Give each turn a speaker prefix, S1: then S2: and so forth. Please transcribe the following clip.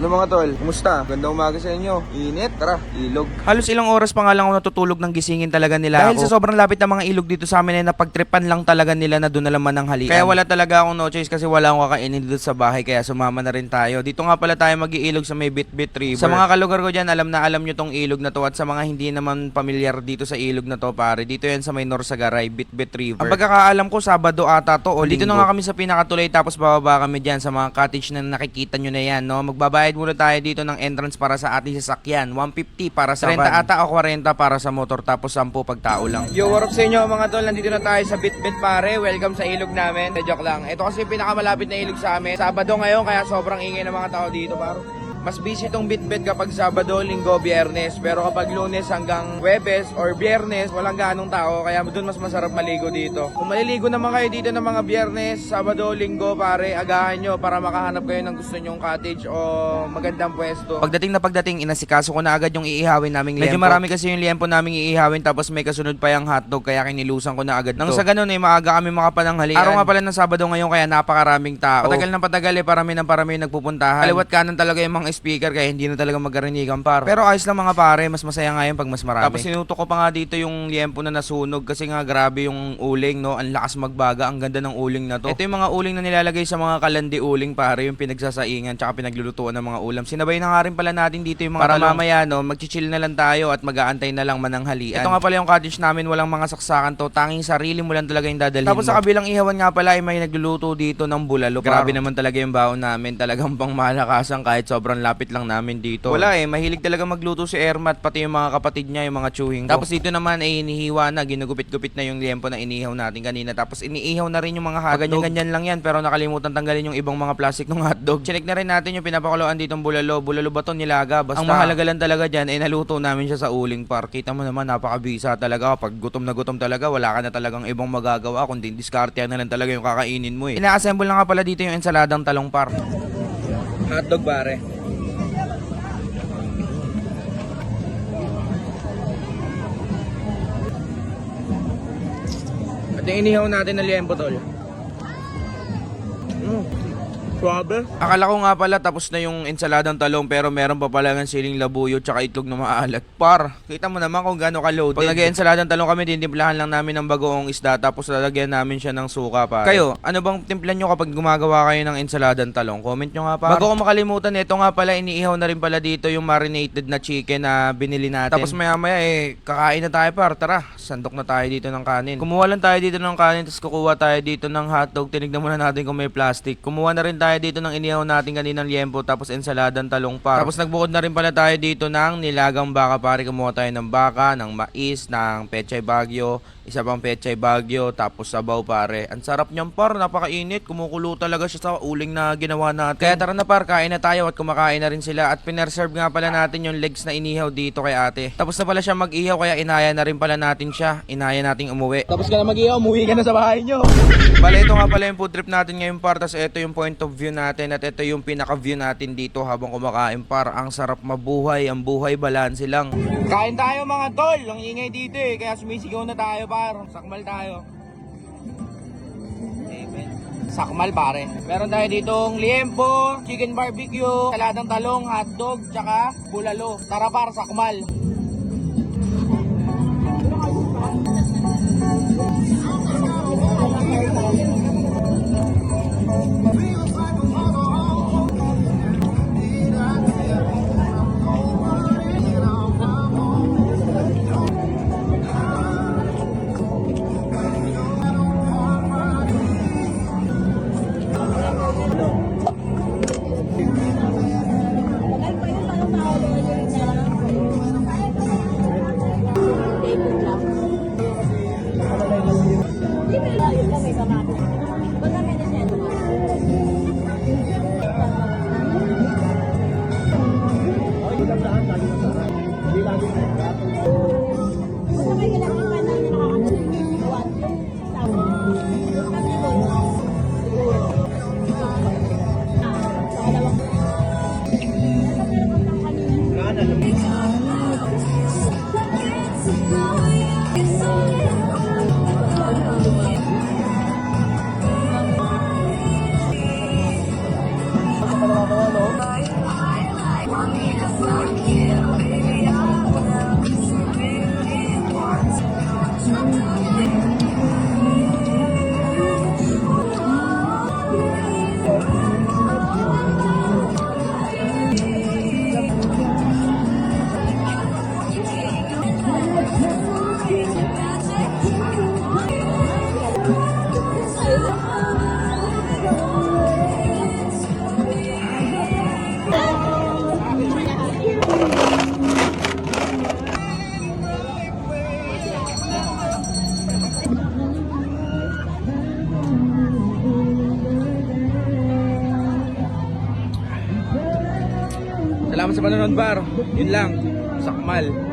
S1: Ano mga tol, kumusta? Ganda umaga sa inyo. Init, tara, ilog.
S2: Halos ilang oras pa nga lang ako natutulog ng gisingin talaga nila dahil
S1: ako.
S2: sa sobrang lapit ng mga ilog dito sa amin ay napagtripan lang talaga nila na doon na naman ng halian. Kaya wala talaga akong no choice kasi wala akong kakainin dito sa bahay kaya sumama na rin tayo. Dito nga pala tayo mag-iilog sa may Bitbit River. Sa mga kalugar ko dyan, alam na alam nyo tong ilog na to at sa mga hindi naman pamilyar dito sa ilog na to pare, dito yan sa may Norsagaray, Bitbit River. Ang pagkakaalam ko, Sabado ata to o dito na nga kami sa pinakatulay tapos bababa kami dyan sa mga cottage na nakikita nyo na yan, no? Magbabayad muna tayo dito ng entrance para sa ating sasakyan. 150 para sa 30 ata o 40 para sa motor tapos 10 pag tao lang.
S1: Yo, what up sa inyo mga tol? Nandito na tayo sa Bitbit pare. Welcome sa ilog namin. Joke lang. Ito kasi pinakamalapit na ilog sa amin. Sabado ngayon kaya sobrang ingay ng mga tao dito paro. Mas busy tong Bitbit kapag Sabado, Linggo, Biyernes. Pero kapag Lunes hanggang Huwebes or Biyernes, walang ganong tao. Kaya doon mas masarap maligo dito. Kung maliligo naman kayo dito ng mga Biyernes, Sabado, Linggo, pare, agahan nyo para makahanap kayo ng gusto nyong cottage o magandang pwesto.
S2: Pagdating, inasikaso ko na agad yung iihawin naming liempo. Medyo marami kasi yung liempo naming iihawin tapos may kasunod pa yung hotdog kaya kinilusan ko na agad to. Nang sa ganun maaga kami makapananghalian. Araw nga pala ng Sabado ngayon kaya napakaraming tao. Patagal ng patagal parami ng nagpupuntahan. Kaliwat kanan talaga yung mga speaker kaya hindi na talaga magarinigan par. Pero ayos lang mga pare, mas masaya nga yun pag mas marami. Tapos sinuto ko pa nga dito yung liempo na nasunog kasi nga grabe yung uling, no? Ang lakas magbaga, ang ganda ng uling na to. Ito yung mga uling na nilalagay sa mga kalandi uling pare, yung pinagsasaingan tsaka pinaglulutuan ng mga ulam. Sinabay na nga rin pala natin dito yung mga para mamaya, no, magchichill na lang tayo at mag-aantay na lang mananghalian. Ito nga pala yung cottage namin, walang mga saksakan to, tanging sarili mo lang talaga yung dadalhin. Tapos sa kabilang ihawan nga pala ay may nagluluto dito ng bulalo. Grabe naman talaga yung baon namin, talagang pang malakasan kahit sobrang lapit lang namin dito. Wala mahilig talaga magluto si Ermat pati yung mga kapatid niya, yung mga chewing ko. Tapos dito naman ay inihiwa na, ginugupit-gupit na yung liempo na inihaw natin kanina. Tapos iniihaw na rin yung mga hotdog. Ganyan-ganyan lang yan pero nakalimutan tanggalin yung ibang mga plastic ng hotdog. Chinek na rin natin yung pinapakuluan ditong bulalo. Bulalo ba to nilaga? Basta ang mahalaga lang talaga dyan ay naluto namin siya sa uling par. Kita mo naman napakabisa talaga. Pag gutom na gutom talaga, wala ka na talagang ibang magagawa kundi diskarte na lang talaga yung kakainin mo Ina-assemble na nga pala dito yung ensaladang talong par.
S1: Hotdog pare. At yung inihaw natin na liempo tol. Suabe.
S2: Akala ko nga pala tapos na yung ensaladang talong pero meron pa pala ng siling labuyo tsaka itlog na maalat. Par, kita mo naman kung gaano ka-loaded. Pag nag-ensaladang talong kami, dinimplahan lang namin ng bagoong isda tapos lalagyan namin siya ng suka pa. Kayo, ano bang timplan nyo kapag gumagawa kayo ng ensaladang talong? Comment nyo nga par. Bago ko makalimutan, ito nga pala iniihaw na rin pala dito yung marinated na chicken na binili natin. Tapos maya maya kakain na tayo par. Tara, sandok na tayo dito ng kanin. Kumuha lang tayo dito ng kanin tapos kukuha tayo dito ng hotdog. Tinignan muna natin kung may plastic. Kumuha na rin tayo dito ng inihaw natin kaninang liempo tapos ensaladang talong par. Tapos nagbukod na rin pala tayo dito ng nilagang baka pare. Kumuha tayo ng baka, ng mais, ng pechay bagyo, isa pang pechay bagyo, tapos sabaw pare. Ang sarap niyan par, napakainit. Kumukulo talaga siya sa uling na ginawa natin. Kaya tara na par, kain na tayo at kumakain na rin sila. At pinerserve nga pala natin yung legs na inihaw dito kay ate. Tapos na pala siya mag-ihaw kaya inaya na rin pala natin siya. Inaya nating umuwi.
S1: Tapos ka na mag-ihaw, umuwi ka na sa bahay nyo.
S2: Bale, ito nga pala yung food trip natin ngayon par. Tapos ito yung point of view natin at ito yung pinaka-view natin dito habang kumakain par. Ang sarap mabuhay, ang buhay balanse lang.
S1: Kain tayo mga tol, ang ingay dito kaya sumisigaw na tayo par. Sakmal tayo. Amen. Sakmal pare. Meron tayo ditong liempo, chicken barbecue, saladang talong, hotdog, tsaka bulalo. Tara par, sakmal. Salamat sa panonood, par. Yun lang. Sakmal.